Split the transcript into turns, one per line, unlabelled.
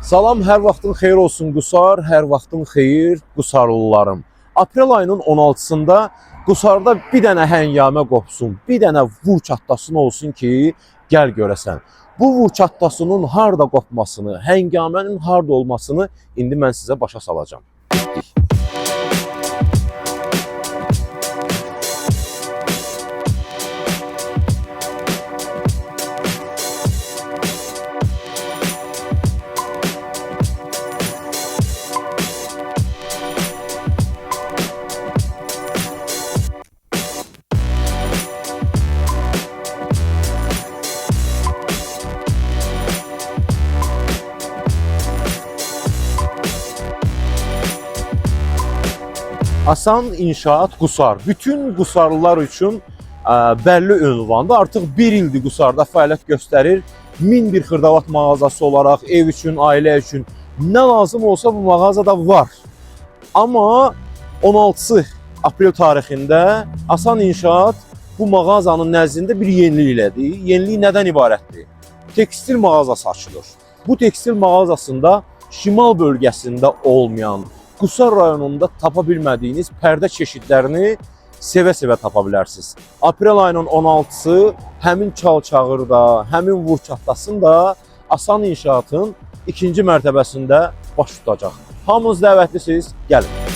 Salam, hər vaxtın xeyir olsun Qusar, hər vaxtın xeyir Qusarlılarım. Aprel ayının 16-sında Qusarda bir dənə həngamə qopsun, bir dənə vur çatlasın olsun ki, gəl görəsən. Bu vur çatlasının harda qopmasını, həngamənin harda olmasını indi mən sizə başa salacağım. Asan İnşaat Qusar. Bütün Qusarlılar üçün bəlli ünvandır. Artıq bir ildir Qusarda fəaliyyət göstərir. 1001 xırdavat mağazası olaraq ev üçün, ailə üçün nə lazım olsa bu mağazada var. Amma 16 aprel tarixində Asan İnşaat bu mağazanın nəzdində bir yenilik elədi. Yenilik nədən ibarətdir? Tekstil mağazası açılır. Bu tekstil mağazasında şimal bölgəsində olmayan, Qusar rayonunda tapa bilmədiyiniz pərdə çeşidlərini sevə-sevə tapa bilərsiniz. Aprel ayının 16-sı həmin Çalçağırda, həmin vur çatlasında Asan İnşaatın ikinci mərtəbəsində baş tutacaq. Hamınız dəvətlisiniz, gəlin.